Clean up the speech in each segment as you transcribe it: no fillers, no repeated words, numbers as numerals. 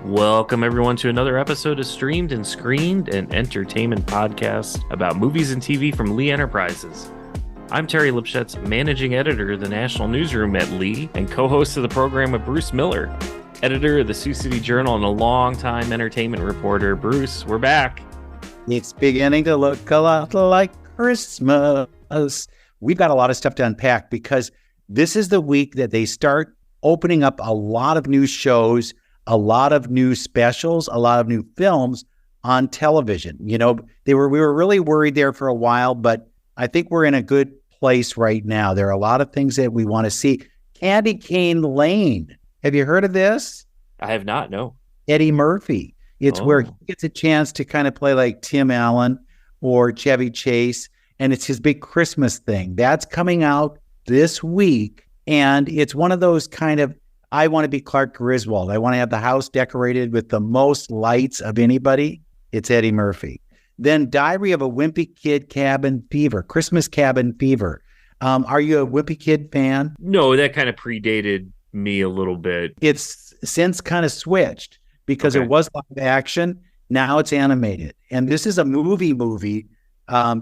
Welcome, everyone, to another episode of Streamed and Screened, an entertainment podcast about movies and TV from Lee Enterprises. I'm Terry Lipschutz, managing editor of the National Newsroom at Lee and co-host of the program with Bruce Miller, editor of the Sioux City Journal and a longtime entertainment reporter. Bruce, we're back. It's beginning to look a lot like Christmas. We've got a lot of stuff to unpack because this is the week that they start opening up a lot of new shows, a lot of new specials, a lot of new films on television. You know, we were really worried there for a while, but I think we're in a good place right now. There are a lot of things that we want to see. Candy Cane Lane. Have you heard of this? I have not, no. Eddie Murphy. It's where he gets a chance to kind of play like Tim Allen or Chevy Chase, and it's his big Christmas thing. That's coming out this week, and it's one of those kind of, I want to be Clark Griswold. I want to have the house decorated with the most lights of anybody. It's Eddie Murphy. Then Diary of a Wimpy Kid Cabin Fever, Christmas Cabin Fever. Are you a Wimpy Kid fan? No, that kind of predated me a little bit. It's since kind of switched because it was live action. Now it's animated. And this is a movie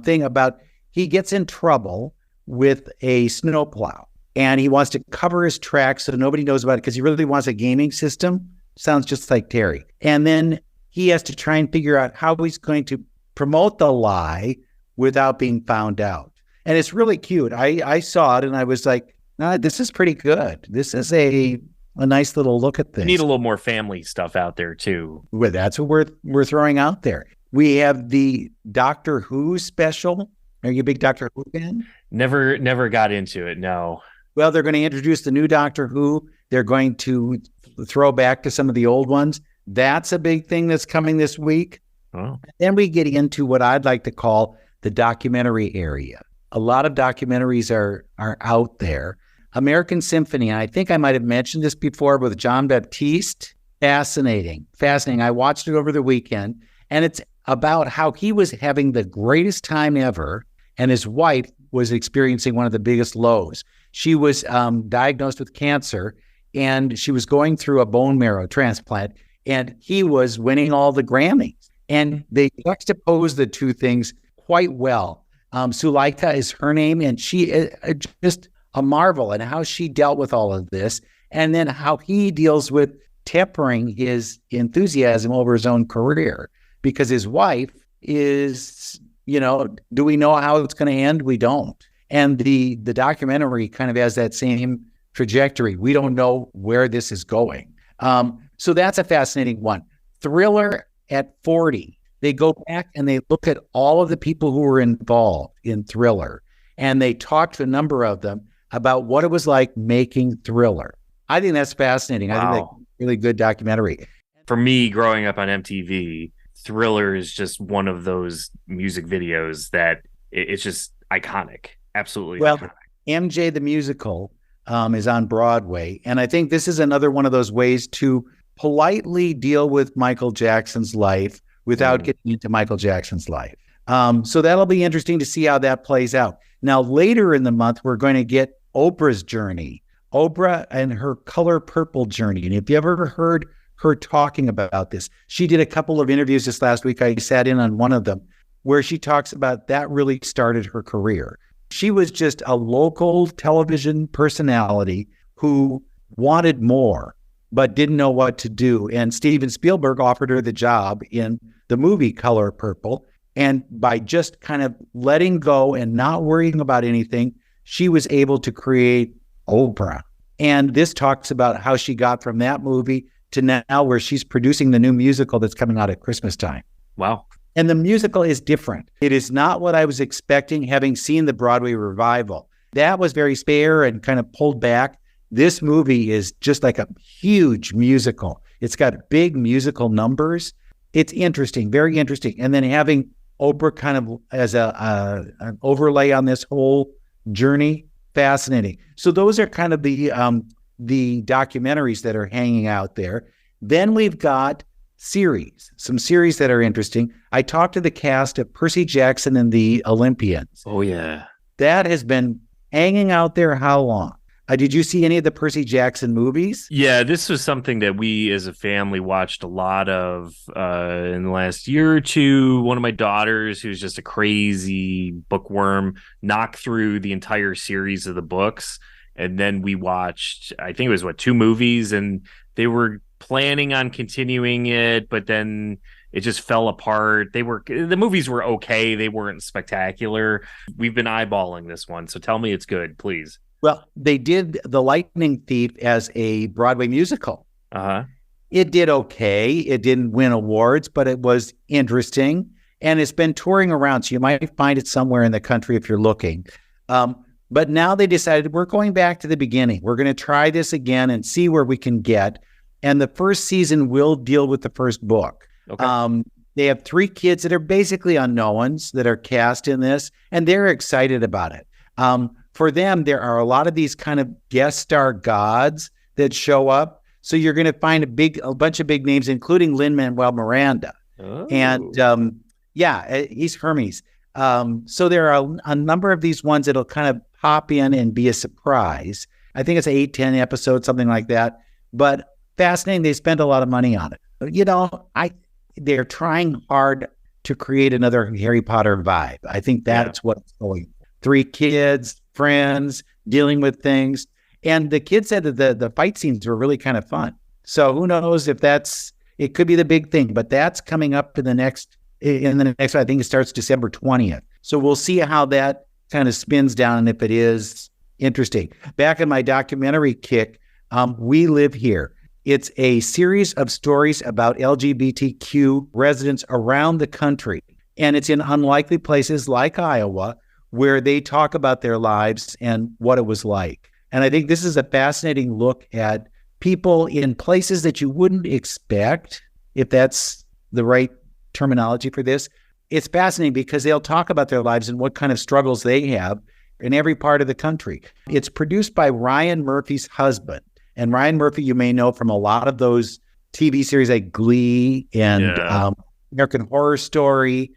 thing about he gets in trouble with a snowplow. And he wants to cover his tracks so nobody knows about it because he really wants a gaming system. Sounds just like Terry. And then he has to try and figure out how he's going to promote the lie without being found out. And it's really cute. I saw it and I was like, this is pretty good. This is a nice little look at this. You need a little more family stuff out there too. Well, that's what we're throwing out there. We have the Doctor Who special. Are you a big Doctor Who fan? Never got into it, no. Well, they're going to introduce the new Doctor Who. They're going to throw back to some of the old ones. That's a big thing that's coming this week. Oh. Then we get into what I'd like to call the documentary area. A lot of documentaries are out there. American Symphony, I think I might have mentioned this before with John Baptiste. Fascinating. I watched it over the weekend, and it's about how he was having the greatest time ever, and his wife was experiencing one of the biggest lows. She was diagnosed with cancer, and she was going through a bone marrow transplant, and he was winning all the Grammys. And they juxtapose the two things quite well. Suleika is her name, and she is just a marvel, and how she dealt with all of this, and then how he deals with tempering his enthusiasm over his own career, because his wife is, do we know how it's going to end? We don't. And the documentary kind of has that same trajectory. We don't know where this is going. So that's a fascinating one. Thriller at 40. They go back and they look at all of the people who were involved in Thriller, and they talk to a number of them about what it was like making Thriller. I think that's fascinating. Wow. I think that's a really good documentary. For me, growing up on MTV, Thriller is just one of those music videos that it's just iconic. Absolutely. Well, iconic. MJ the Musical is on Broadway. And I think this is another one of those ways to politely deal with Michael Jackson's life without getting into Michael Jackson's life. So that'll be interesting to see how that plays out. Now, later in the month, we're going to get Oprah's journey, Oprah and her Color Purple journey. And if you ever heard her talking about this, she did a couple of interviews this last week. I sat in on one of them where she talks about that really started her career. She was just a local television personality who wanted more, but didn't know what to do. And Steven Spielberg offered her the job in the movie Color Purple. And by just kind of letting go and not worrying about anything, she was able to create Oprah. And this talks about how she got from that movie to now where she's producing the new musical that's coming out at Christmas time. Wow. And the musical is different. It is not what I was expecting, having seen the Broadway revival. That was very spare and kind of pulled back. This movie is just like a huge musical. It's got big musical numbers. It's interesting, very interesting. And then having Oprah kind of as an overlay on this whole journey, fascinating. So those are kind of the documentaries that are hanging out there. Then we've got some series that are interesting. I talked to the cast of Percy Jackson and the Olympians. Oh, yeah. That has been hanging out there how long? Did you see any of the Percy Jackson movies? Yeah, this was something that we as a family watched a lot of in the last year or two. One of my daughters, who's just a crazy bookworm, knocked through the entire series of the books. And then we watched, I think it was two movies, and they were planning on continuing it, but then it just fell apart. The movies were okay. They weren't spectacular. We've been eyeballing this one. So tell me it's good, please. Well, they did The Lightning Thief as a Broadway musical. Uh-huh. It did okay. It didn't win awards, but it was interesting. And it's been touring around, so you might find it somewhere in the country if you're looking. But now they decided we're going back to the beginning. We're going to try this again and see where we can get. And the first season will deal with the first book. Okay. They have 3 kids that are basically unknowns that are cast in this, and they're excited about it. For them, there are a lot of these kind of guest star gods that show up. So you're going to find a bunch of big names, including Lin-Manuel Miranda. Oh. And he's Hermes. So there are a number of these ones that'll kind of pop in and be a surprise. I think it's 8-10 episodes, something like that. But fascinating. They spent a lot of money on it. They're trying hard to create another Harry Potter vibe. I think that's what's going on. 3 kids, friends, dealing with things. And the kids said that the fight scenes were really kind of fun. So who knows if it could be the big thing, but that's coming up in the next, I think it starts December 20th. So we'll see how that kind of spins down and if it is interesting. Back in my documentary kick, We Live Here. It's a series of stories about LGBTQ residents around the country. And it's in unlikely places like Iowa, where they talk about their lives and what it was like. And I think this is a fascinating look at people in places that you wouldn't expect, if that's the right terminology for this. It's fascinating because they'll talk about their lives and what kind of struggles they have in every part of the country. It's produced by Ryan Murphy's husband. And Ryan Murphy, you may know from a lot of those TV series like Glee and American Horror Story.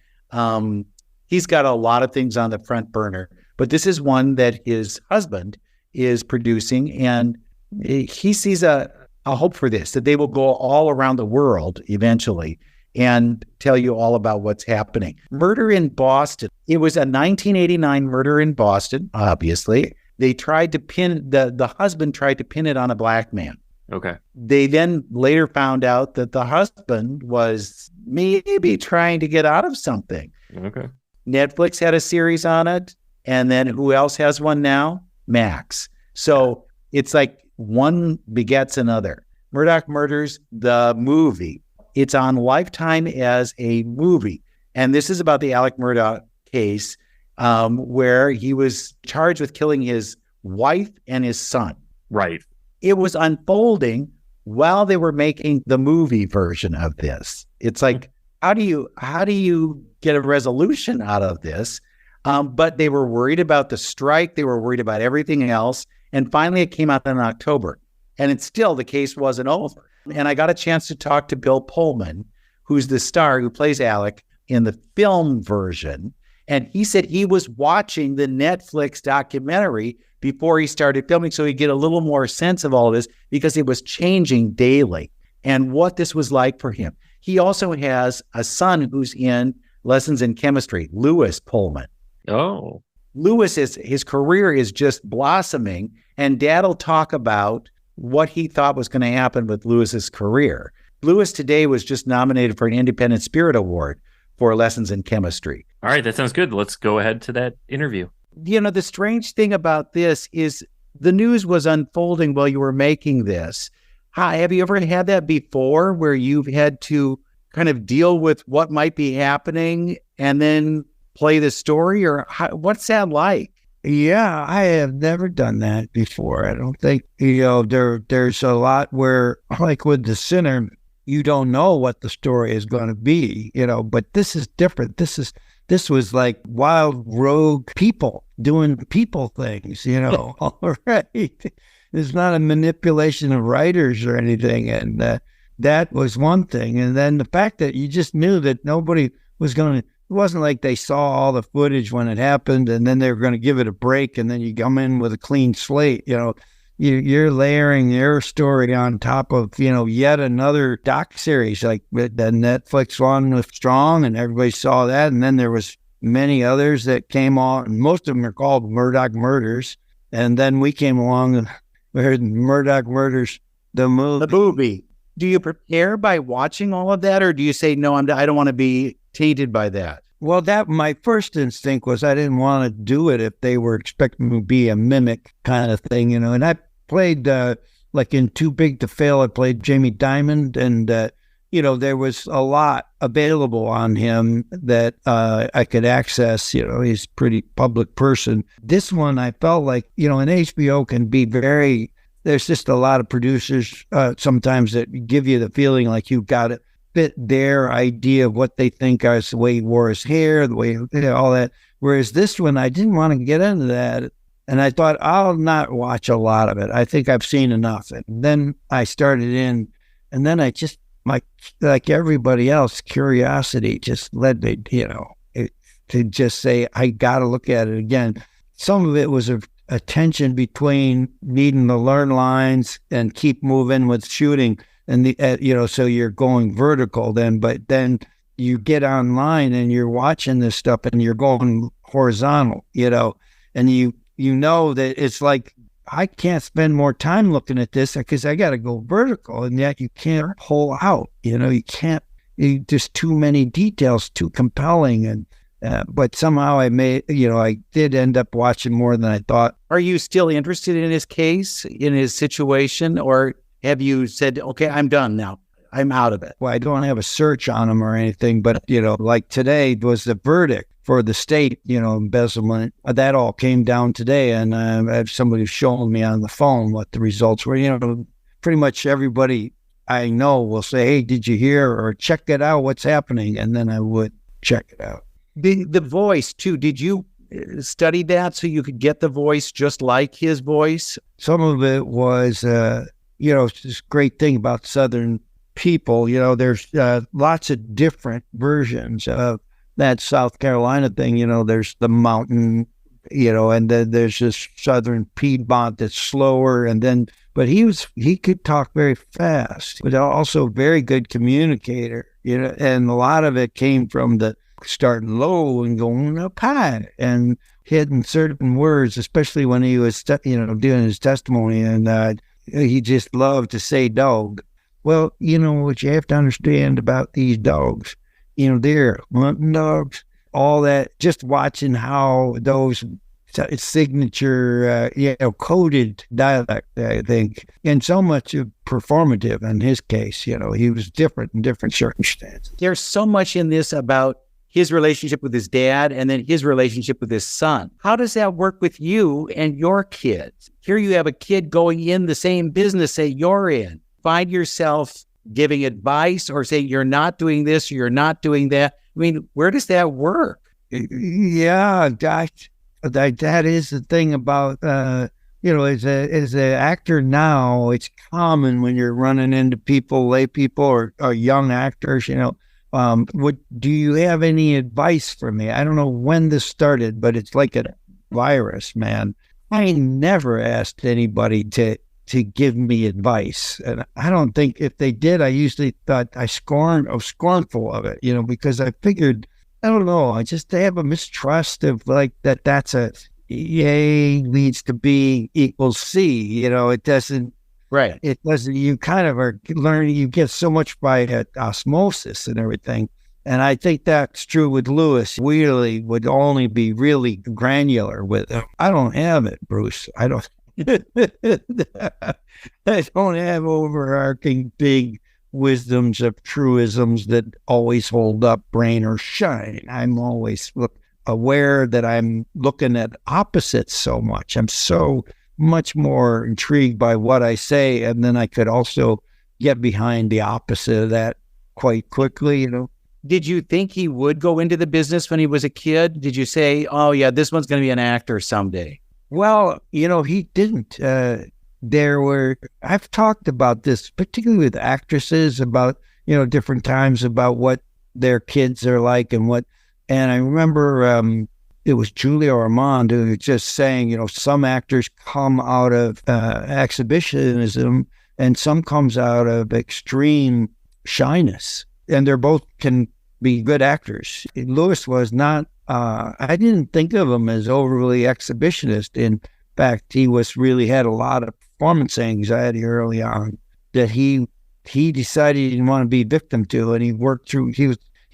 He's got a lot of things on the front burner, but this is one that his husband is producing, and he sees a hope for this, that they will go all around the world eventually and tell you all about what's happening. Murder in Boston. It was a 1989 murder in Boston, obviously. They tried to the husband tried to pin it on a black man. Okay. They then later found out that the husband was maybe trying to get out of something. Okay. Netflix had a series on it. And then who else has one now? Max. So it's like one begets another. Murdaugh Murders, the movie. It's on Lifetime as a movie. And this is about the Alec Murdaugh case where he was charged with killing his wife and his son. Right. It was unfolding while they were making the movie version of this. It's like, how do you get a resolution out of this? But they were worried about the strike. They were worried about everything else. And finally, it came out in October. And it's still, the case wasn't over. And I got a chance to talk to Bill Pullman, who's the star who plays Alec in the film version. And he said he was watching the Netflix documentary before he started filming, so he'd get a little more sense of all of this because it was changing daily and what this was like for him. He also has a son who's in Lessons in Chemistry, Lewis Pullman. Oh. Lewis, his career is just blossoming, and Dad will talk about what he thought was going to happen with Lewis's career. Lewis today was just nominated for an Independent Spirit Award for Lessons in Chemistry. All right, that sounds good. Let's go ahead to that interview. The strange thing about this is the news was unfolding while you were making this. Have you ever had that before where you've had to kind of deal with what might be happening and then play the story? Or what's that like? Yeah, I have never done that before. I don't think, there's a lot where, like with The Sinner, you don't know what the story is going to be, but this is different. This was like wild rogue people doing people things, all right. There's not a manipulation of writers or anything. And that was one thing. And then the fact that you just knew that nobody was going to, it wasn't like they saw all the footage when it happened and then they were going to give it a break and then you come in with a clean slate, you're layering your story on top of, yet another doc series, like the Netflix one was Strong, and everybody saw that. And then there was many others that came on, and most of them are called Murdoch Murders. And then we came along and we heard Murdoch Murders, the movie. The movie. Do you prepare by watching all of that, or do you say, no, I don't want to be tainted by that? Well, my first instinct was I didn't want to do it if they were expecting me to be a mimic kind of thing, And I played, like in Too Big to Fail, I played Jamie Dimon, and, there was a lot available on him that I could access. He's a pretty public person. This one, I felt like, and HBO can be there's just a lot of producers sometimes that give you the feeling like you've got to fit their idea of what they think is the way he wore his hair, the way, all that. Whereas this one, I didn't want to get into that. And I thought, I'll not watch a lot of it. I think I've seen enough. And then I started in, and then I just, like everybody else, curiosity just led me, to just say, I got to look at it again. Some of it was a tension between needing to learn lines and keep moving with shooting. And so you're going vertical then, but then you get online and you're watching this stuff and you're going horizontal, and you that it's like, I can't spend more time looking at this because I got to go vertical, and yet you can't pull out, you can't, just too many details, too compelling. And, but somehow I did end up watching more than I thought. Are you still interested in his case, in his situation, or have you said, okay, I'm done now, I'm out of it? Well, I don't have a search on him or anything, but, like today was the verdict for the state, embezzlement. That all came down today, and I have somebody showing me on the phone what the results were. Pretty much everybody I know will say, hey, did you hear, or check it out, what's happening? And then I would check it out. The voice, too, did you study that so you could get the voice just like his voice? Some of it was... it's this great thing about Southern people, there's lots of different versions of that South Carolina thing. There's the mountain, and then there's this Southern Piedmont that's slower. But he could talk very fast, but also a very good communicator, and a lot of it came from the starting low and going up high and hitting certain words, especially when he was, doing his testimony. And, he just loved to say dog. Well, what you have to understand about these dogs, they're hunting dogs, all that, just watching how those signature, coded dialect, I think, and so much performative in his case. He was different in different circumstances. There's so much in this about his relationship with his dad and then his relationship with his son. How does that work with you and your kids? Here you have a kid going in the same business that you're in. Find yourself giving advice or saying you're not doing this or you're not doing that. I mean, where does that work? Yeah, that is the thing about, as an actor now, it's common when you're running into people, lay people or young actors, do you have any advice for me? I don't know when this started, but it's like a virus, man. I never asked anybody to give me advice. And I don't think if they did, I usually thought I was scornful of it, because I figured, I don't know, I just have a mistrust of like that's a A leads to B equals C, it doesn't. Right. It doesn't, you kind of are learning, you get so much by osmosis and everything. And I think that's true with Lewis. We really would only be really granular with him. I don't have it, Bruce. I don't have overarching big wisdoms of truisms that always hold up, rain or shine. I'm always aware that I'm looking at opposites so much. I'm so much more intrigued by what I say, and then I could also get behind the opposite of that quite quickly, Did you think he would go into the business when he was a kid? Did you say, oh yeah, this one's going to be an actor someday? Well, he didn't. I've talked about this, particularly with actresses, about, different times about what their kids are like and I remember it was Julia Ormond who was just saying, some actors come out of exhibitionism and some comes out of extreme shyness, and they're both can be good actors. Lewis was not, I didn't think of him as overly exhibitionist. In fact, he really had a lot of performance anxiety early on that he decided he didn't want to be victim to, and he worked through, he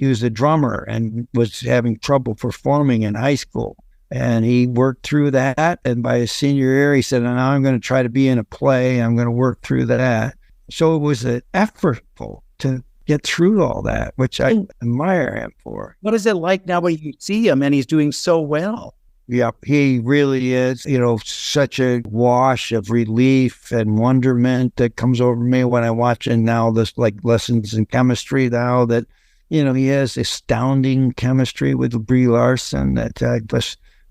was a drummer and was having trouble performing in high school. And he worked through that. And by his senior year, he said, now I'm going to try to be in a play. I'm going to work through that. So it was an effortful to get through all that, which I admire him for. What is it like now when you see him and he's doing so well? Yeah, he really is, such a wash of relief and wonderment that comes over me when I watch him now, this like lessons in chemistry now that, he has astounding chemistry with Brie Larson that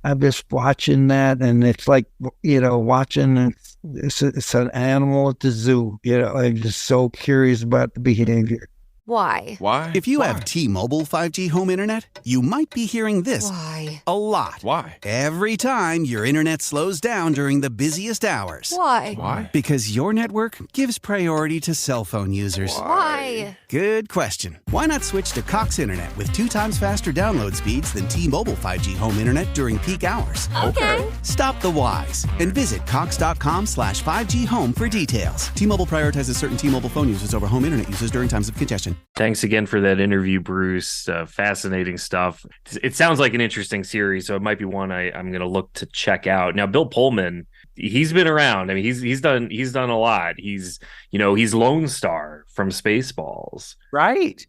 I'm just watching that, and it's like, watching it's an animal at the zoo. I'm just so curious about the behavior. Why? If you have T-Mobile 5G home internet, you might be hearing this Why? a lot. Why? Every time your internet slows down during the busiest hours. Why? Because your network gives priority to cell phone users. Why? Good question. Why not switch to Cox Internet with 2 times faster download speeds than T-Mobile 5G home internet during peak hours? Okay. Stop the whys and visit cox.com/5G home for details. T-Mobile prioritizes certain T-Mobile phone users over home internet users during times of congestion. Thanks again for that interview, Bruce. Fascinating stuff. It sounds like an interesting series, so it might be one I'm going to look to check out. Now, Bill Pullman, he's been around. I mean, he's done a lot. He's Lone Star from Spaceballs. Right.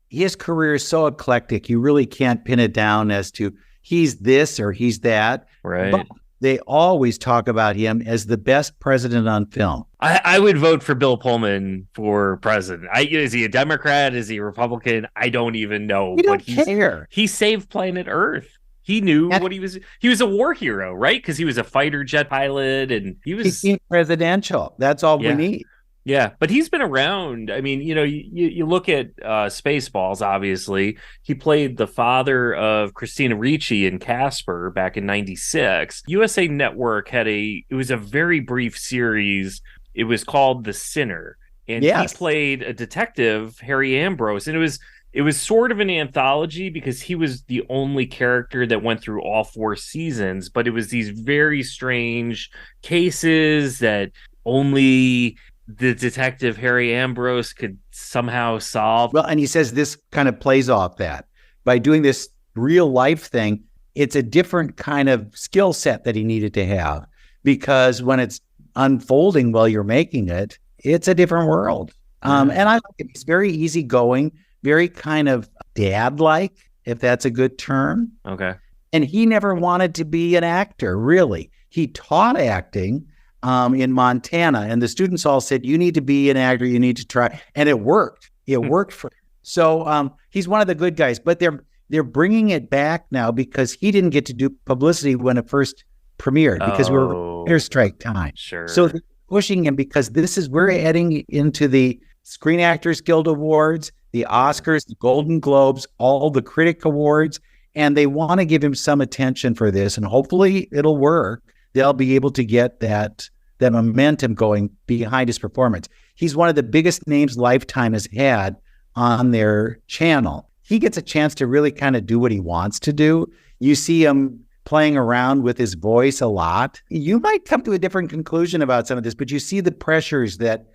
His career is so eclectic. You really can't pin it down as to he's this or he's that. Right. But they always talk about him as the best president on film. I would vote for Bill Pullman for president. Is he a Democrat? Is he a Republican? I don't even know. You don't care. He saved planet Earth. He knew what he was. He was a war hero, right? Because he was a fighter jet pilot, and he's presidential. That's all we need. Yeah, but he's been around. I mean, you look at Spaceballs, obviously. He played the father of Christina Ricci in Casper back in '96. USA Network it was a very brief series. It was called The Sinner. And he played a detective, Harry Ambrose. And it was sort of an anthology because he was the only character that went through all 4 seasons. But it was these very strange cases that only the detective Harry Ambrose could somehow solve. Well, and he says this kind of plays off that. By doing this real life thing, it's a different kind of skill set that he needed to have, because when it's unfolding while you're making it, it's a different world. And I like it. He's very easygoing, very kind of dad-like, if that's a good term. Okay. And he never wanted to be an actor, really. He taught acting in Montana, and the students all said, you need to be an actor, you need to try. And it worked. It worked for him. So he's one of the good guys, but they're bringing it back now because he didn't get to do publicity when it first premiered because we were airstrike time. Sure. So they're pushing him because we're heading into the Screen Actors Guild Awards, the Oscars, the Golden Globes, all the critic awards, and they want to give him some attention for this, and hopefully it'll work. They'll be able to get that momentum going behind his performance. He's one of the biggest names Lifetime has had on their channel. He gets a chance to really kind of do what he wants to do. You see him playing around with his voice a lot. You might come to a different conclusion about some of this, but you see the pressures that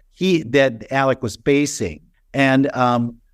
Alec was facing, and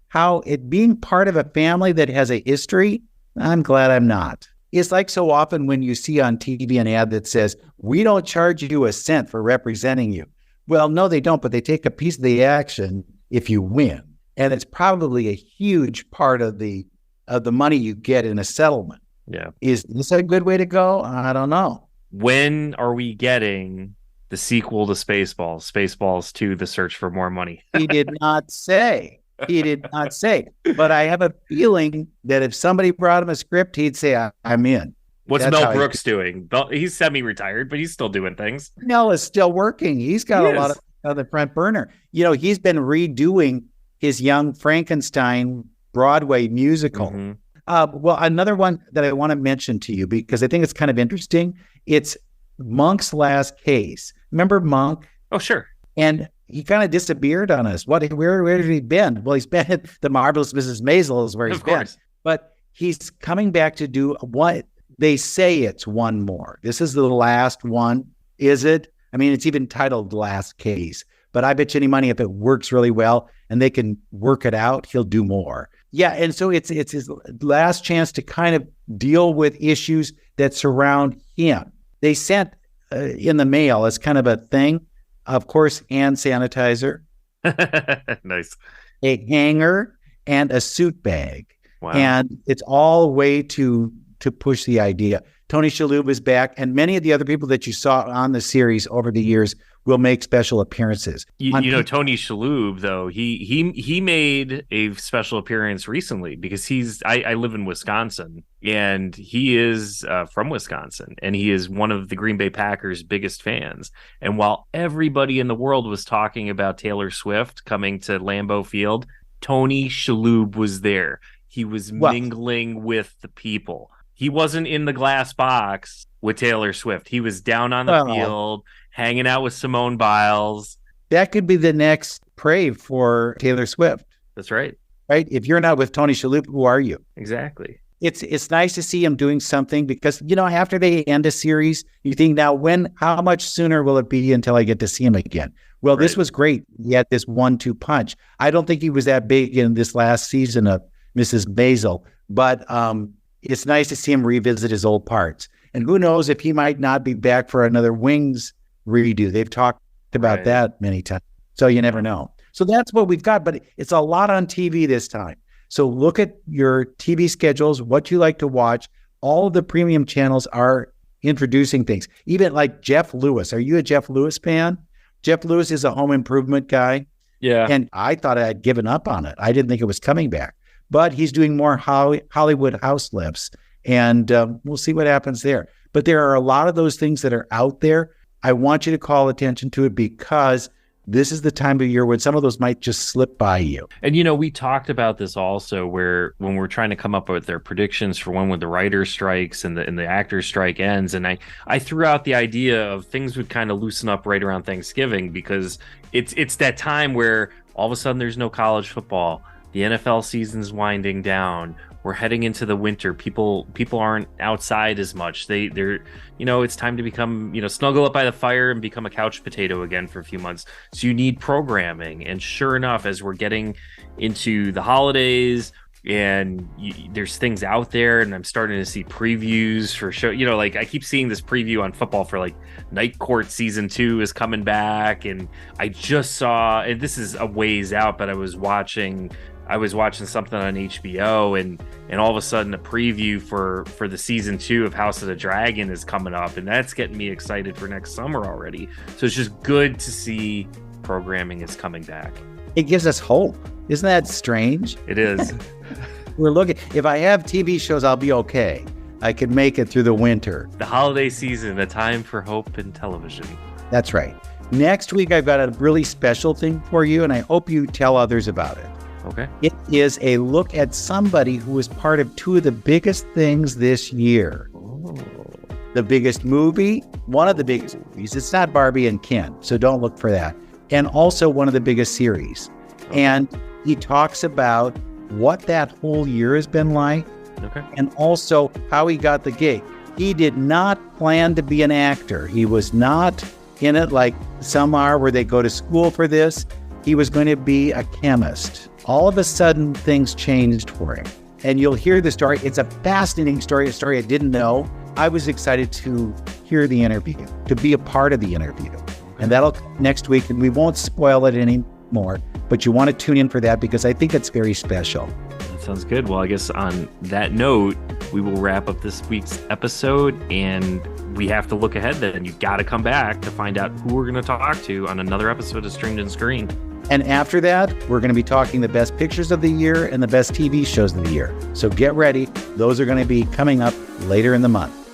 how it being part of a family that has a history. I'm glad I'm not. It's like so often when you see on TV an ad that says, we don't charge you a cent for representing you. Well, no, they don't, but they take a piece of the action if you win. And it's probably a huge part of the money you get in a settlement. Yeah. Is this a good way to go? I don't know. When are we getting the sequel to Spaceballs, Spaceballs 2, The Search for More Money? He did not say. But I have a feeling that if somebody brought him a script, he'd say, I'm in. What's That's Mel Brooks doing? He's semi-retired, but he's still doing things. Mel is still working. He's got a lot of the front burner. He's been redoing his Young Frankenstein Broadway musical. Mm-hmm. Well, another one that I want to mention to you because I think it's kind of interesting. It's Monk's last case. Remember Monk? Oh, sure. And he kind of disappeared on us. Where have he been? Well, he's been at the Marvelous Mrs. Maisel is where he's been. But he's coming back to do what they say it's one more. This is the last one. Is it? I mean, it's even titled Last Case. But I bet you any money if it works really well and they can work it out, he'll do more. Yeah, and so it's his last chance to kind of deal with issues that surround him. They sent in the mail as kind of a thing, of course, hand sanitizer. Nice. A hanger and a suit bag. Wow. And it's all a way to push the idea. Tony Shalhoub is back, and many of the other people that you saw on the series over the years will make special appearances. You know, Tony Shalhoub, though, he made a special appearance recently because I live in Wisconsin, and he is from Wisconsin, and he is one of the Green Bay Packers' biggest fans. And while everybody in the world was talking about Taylor Swift coming to Lambeau Field, Tony Shalhoub was there. He was mingling with the people. He wasn't in the glass box with Taylor Swift. He was down on the field, hanging out with Simone Biles. That could be the next prey for Taylor Swift. That's right. Right? If you're not with Tony Shalhoub, who are you? Exactly. It's nice to see him doing something because, you know, after they end a series, you think now how much sooner will it be until I get to see him again? Well, This was great. He had this 1-2 punch. I don't think he was that big in this last season of Mrs. Maisel, but it's nice to see him revisit his old parts. And who knows if he might not be back for another Wings redo. They've talked about that many times. So you never know. So that's what we've got, but it's a lot on TV this time. So look at your TV schedules, what you like to watch. All of the premium channels are introducing things. Even like Jeff Lewis. Are you a Jeff Lewis fan? Jeff Lewis is a home improvement guy. Yeah. And I thought I had given up on it. I didn't think it was coming back. But he's doing more Hollywood house lifts, and we'll see what happens there. But there are a lot of those things that are out there. I want you to call attention to it because this is the time of year when some of those might just slip by you. And, you know, we talked about this also where when we're trying to come up with their predictions for when the writer strikes and the actors strike ends. And I threw out the idea of things would kind of loosen up right around Thanksgiving because it's that time where all of a sudden there's no college football. The NFL season's winding down. We're heading into the winter. People aren't outside as much. They're it's time to become, snuggle up by the fire and become a couch potato again for a few months. So you need programming. And sure enough, as we're getting into the holidays and there's things out there, and I'm starting to see previews for show. Like I keep seeing this preview on football for like Night Court season 2 is coming back, and I just saw, and this is a ways out, but I was watching something on HBO, and all of a sudden a preview for the season 2 of House of the Dragon is coming up, and that's getting me excited for next summer already. So it's just good to see programming is coming back. It gives us hope. Isn't that strange? It is. We're looking. If I have TV shows, I'll be okay. I could make it through the winter. The holiday season, a time for hope in television. That's right. Next week, I've got a really special thing for you, and I hope you tell others about it. Okay. It is a look at somebody who was part of 2 of the biggest things this year. Oh. The biggest movie, one of the biggest movies. It's not Barbie and Ken, so don't look for that. And also one of the biggest series. Okay. And he talks about what that whole year has been like. Okay. And also how he got the gig. He did not plan to be an actor. He was not in it like some are where they go to school for this. He was going to be a chemist. All of a sudden, things changed for him. And you'll hear the story. It's a fascinating story, a story I didn't know. I was excited to hear the interview, to be a part of the interview. And that'll come next week, and we won't spoil it anymore. But you want to tune in for that because I think it's very special. That sounds good. Well, I guess on that note, we will wrap up this week's episode, and we have to look ahead then. You've got to come back to find out who we're going to talk to on another episode of Streamed and Screened. And after that, we're going to be talking the best pictures of the year and the best TV shows of the year. So get ready. Those are going to be coming up later in the month.